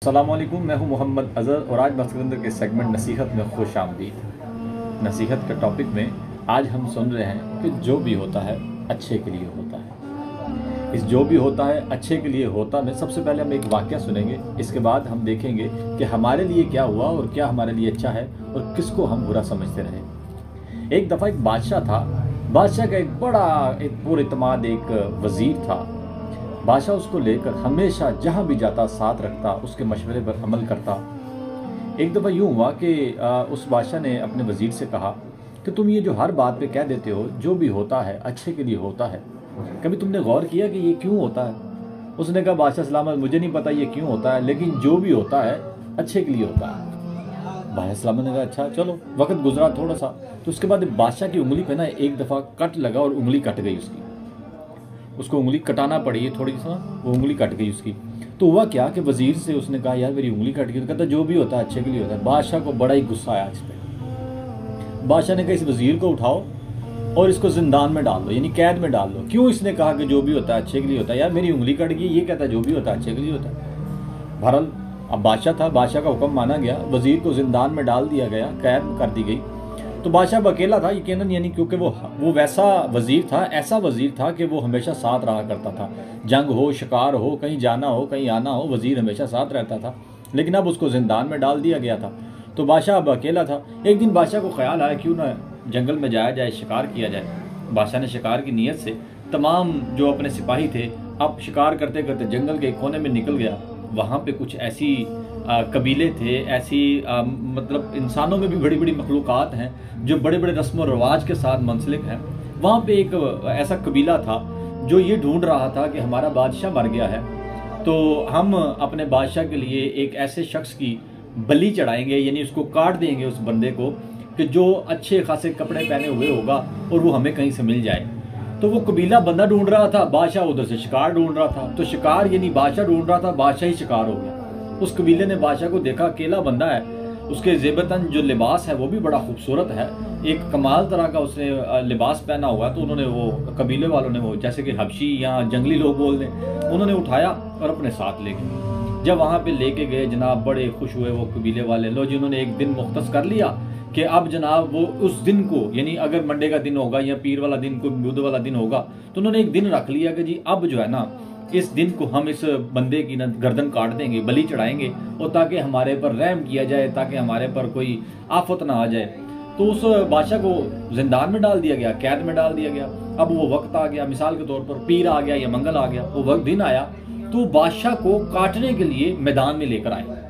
अस्सलामुअलैकुम, मैं हूं मोहम्मद अज़हर और आज मस्कंदर के सेगमेंट नसीहत में खुश आमदीद। नसीहत के टॉपिक में आज हम सुन रहे हैं कि जो भी होता है अच्छे के लिए होता है। इस जो भी होता है अच्छे के लिए होता में सबसे पहले हम एक वाक़या सुनेंगे, इसके बाद हम देखेंगे कि हमारे लिए क्या हुआ और क्या हमारे लिए अच्छा है और किसको हम बुरा समझते रहे। एक दफ़ा एक बादशाह था। बादशाह का एक पुरइत्माद एक वज़ीर था। बादशाह उसको लेकर हमेशा जहाँ भी जाता साथ रखता, उसके मशवरे पर अमल करता। एक दफ़ा यूँ हुआ कि उस बादशाह ने अपने वज़ीर से कहा कि तुम ये जो हर बात पे कह देते हो जो भी होता है अच्छे के लिए होता है, कभी तुमने गौर किया कि ये क्यों होता है? उसने कहा बादशाह सलामत, मुझे नहीं पता ये क्यों होता है, लेकिन जो भी होता है अच्छे के लिए होता है। बादशाह सलामत ने कहा अच्छा चलो। वक्त गुजरा थोड़ा सा, तो उसके बाद बादशाह की उंगली पे ना एक दफ़ा कट लगा और उंगली कट गई उसको उंगली कटाना पड़ी थोड़ी सा, वो उंगली कट गई उसकी। तो हुआ क्या कि वज़ीर से उसने कहा यार मेरी उंगली कट गई। तो कहता जो भी होता है अच्छे के लिए होता है। बादशाह को बड़ा ही गुस्सा आया इस पर। बादशाह ने कहा इस वज़ीर को उठाओ और इसको जिंदान में डाल दो, यानी कैद में डाल दो। क्यों? इसने कहा कि जो भी होता है अच्छे के लिए होता है। यार मेरी उंगली कट गई, ये कहता है जो भी होता है अच्छे के लिए होता है। बहरहाल अब बादशाह था, बादशाह का हुक्म माना गया, वज़ीर को जिंदान में डाल दिया गया, कैद कर दी गई। तो बादशाह अकेला था यकीनन, यानी क्योंकि वो वैसा वज़ीर था, ऐसा वज़ीर था कि वो हमेशा साथ रहा करता था। जंग हो, शिकार हो, कहीं जाना हो, कहीं आना हो, वज़ीर हमेशा साथ रहता था। लेकिन अब उसको ज़िंदान में डाल दिया गया था। तो बादशाह अब अकेला था। एक दिन बादशाह को ख्याल आया क्यों ना जंगल में जाया जाए, शिकार किया जाए। बादशाह ने शिकार की नीयत से तमाम जो अपने सिपाही थे, अब शिकार करते करते जंगल के कोने में निकल गया। वहाँ पे कुछ ऐसी कबीले थे, ऐसी मतलब इंसानों में भी बड़ी बड़ी मखलूक़ात हैं जो बड़े बड़े रस्म व रवाज के साथ मुंसलिक हैं। वहाँ पे एक ऐसा कबीला था जो ये ढूंढ रहा था कि हमारा बादशाह मर गया है, तो हम अपने बादशाह के लिए एक ऐसे शख्स की बलि चढ़ाएंगे, यानी उसको काट देंगे उस बंदे को कि जो अच्छे खासे कपड़े पहने हुए होगा और वो हमें कहीं से मिल जाए। तो वो कबीला बंदा ढूंढ रहा था, बादशाह उधर से शिकार ढूंढ रहा था। तो शिकार यानी बादशाह ढूंढ रहा था, बादशाह ही शिकार हो गया। उस कबीले ने बादशाह को देखा, अकेला बंदा है, उसके ज़ेबतन जो लिबास है वो भी बड़ा खूबसूरत है, एक कमाल तरह का उसने लिबास पहना हुआ है। तो उन्होंने वो कबीले वालों ने वो जैसे कि हबशी या जंगली लोग बोल दें, उन्होंने उठाया और अपने साथ ले गए। जब वहाँ पे लेके गए जनाब बड़े खुश हुए वो कबीले वाले लोग, जिन्होंने एक दिन मुख्तस कर लिया कि अब जनाब वो उस दिन को, यानी अगर मंडे का दिन होगा या पीर वाला दिन, कोई बुध वाला दिन होगा, तो उन्होंने एक दिन रख लिया कि जी अब जो है ना इस दिन को हम इस बंदे की ना गर्दन काट देंगे, बलि चढ़ाएंगे, और ताकि हमारे पर रहम किया जाए, ताकि हमारे पर कोई आफत ना आ जाए। तो उस बादशाह को जिंदान में डाल दिया गया, कैद में डाल दिया गया। अब वो वक्त आ गया, मिसाल के तौर पर पीर आ गया या मंगल आ गया, वो वक्त दिन आया, तो बादशाह को काटने के लिए मैदान में लेकर आए।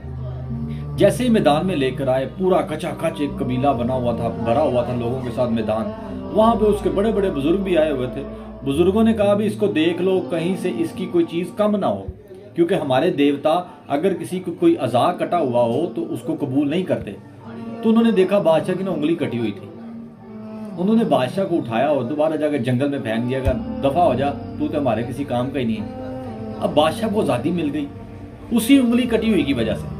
जैसे ही मैदान में लेकर आए, पूरा कचाकच एक कबीला बना हुआ था, भरा हुआ था लोगों के साथ मैदान। वहां पे उसके बड़े बड़े बुजुर्ग भी आए हुए थे। बुजुर्गों ने कहा भी इसको देख लो, कहीं से इसकी कोई चीज कम ना हो, क्योंकि हमारे देवता अगर किसी को कोई अज़ा कटा हुआ हो तो उसको कबूल नहीं करते। तो उन्होंने देखा बादशाह की ना उंगली कटी हुई थी। उन्होंने बादशाह को उठाया और दोबारा जाकर जंगल में फेंक दिया, दफा हो जा, तू तो हमारे किसी काम का ही नहीं है। अब बादशाह को आज़ादी मिल गई उसी उंगली कटी हुई की वजह से।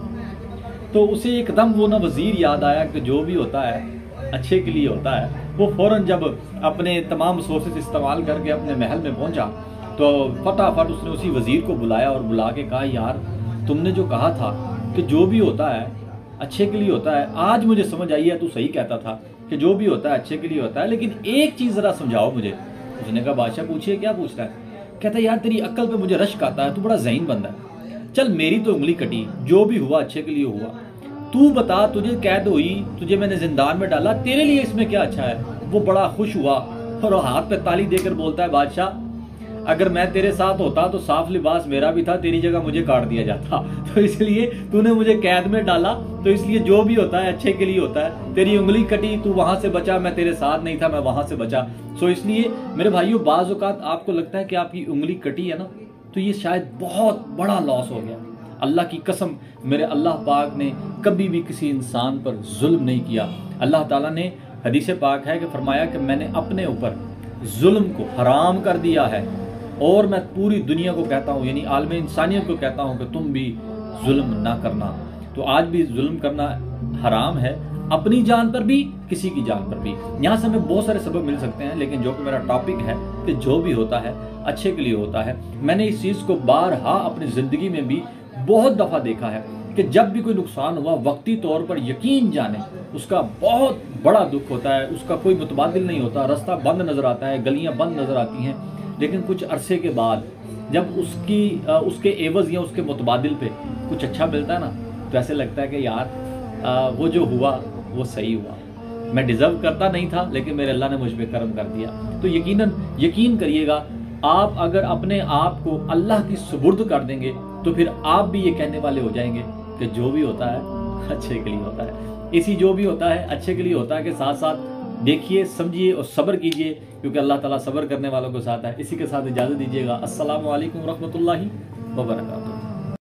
तो उसे एकदम वो ना वज़ीर याद आया कि जो भी होता है अच्छे के लिए होता है। वो फौरन जब अपने तमाम सोर्सेस इस्तेमाल करके अपने महल में पहुंचा तो फटाफट उसने उसी वज़ीर को बुलाया और बुला के कहा यार तुमने जो कहा था कि जो भी होता है अच्छे के लिए होता है, आज मुझे समझ आई है, तू सही कहता था कि जो भी होता है अच्छे के लिए होता है, लेकिन एक चीज़ ज़रा समझाओ मुझे। उसने कहा बादशाह पूछिए, क्या पूछता है? कहता यार तेरी अक्ल पे मुझे रश्क आता है, तू बड़ा ज़हीन बंदा है। चल मेरी तो उंगली कटी, जो भी हुआ अच्छे के लिए हुआ, तू बता तुझे कैद हुई, तुझे मैंने जिंदान में डाला, तेरे लिए इसमें क्या अच्छा है? वो बड़ा खुश हुआ और हाथ पे ताली देकर बोलता है बादशाह अगर मैं तेरे साथ होता तो साफ लिबास मेरा भी था, तेरी जगह मुझे काट दिया जाता, तो इसलिए तूने मुझे कैद में डाला, तो इसलिए जो भी होता है अच्छे के लिए होता है। तेरी उंगली कटी, तू वहां से बचा, मैं तेरे साथ नहीं था, मैं वहां से बचा। सो इसलिए मेरे भाइयों, बाज़ औक़ात आपको लगता है कि आपकी उंगली कटी है ना, तो ये शायद बहुत बड़ा लॉस हो गया। अल्लाह की कसम, मेरे अल्लाह पाक ने कभी भी किसी इंसान पर जुल्म नहीं किया। अल्लाह ताला ने हदीस पाक है कि फरमाया कि मैंने अपने ऊपर जुल्म को हराम कर दिया है और मैं पूरी दुनिया को कहता हूँ, यानी आलम इंसानियत को कहता हूँ कि तुम भी जुल्म ना करना। तो आज भी जुल्म करना हराम है, अपनी जान पर भी, किसी की जान पर भी। यहाँ से हमें बहुत सारे सबक मिल सकते हैं, लेकिन जो कि मेरा टॉपिक है कि जो भी होता है अच्छे के लिए होता है। मैंने इस चीज़ को बारहा अपनी ज़िंदगी में भी बहुत दफ़ा देखा है کہ جب بھی کوئی نقصان ہوا وقتی طور پر یقین جانے اس کا بہت بڑا دکھ ہوتا ہے، اس کا کوئی متبادل نہیں ہوتا، راستہ بند نظر آتا ہے، گلیاں بند نظر آتی ہیں، لیکن کچھ عرصے کے بعد جب اس کے عوض یا اس کے متبادل پہ کچھ اچھا ملتا ہے نا، تو ایسے لگتا ہے کہ یار وہ جو ہوا وہ صحیح ہوا، میں ڈیزرو کرتا نہیں تھا لیکن میرے اللہ نے مجھ پہ کرم کر دیا۔ تو یقین کریے گا، آپ اگر اپنے آپ کو اللہ کی سپرد کر دیں گے تو پھر آپ بھی یہ کہنے والے ہو جائیں گے کہ جو بھی ہوتا ہے اچھے کے لیے ہوتا ہے۔ اسی جو بھی ہوتا ہے اچھے کے لیے ہوتا ہے کے ساتھ ساتھ دیکھیے، سمجھیے اور صبر کیجیے، کیونکہ اللہ تعالیٰ صبر کرنے والوں کے ساتھ ہے۔ اسی کے ساتھ اجازت دیجیے گا۔ السلام علیکم ورحمۃ اللہ وبرکاتہ۔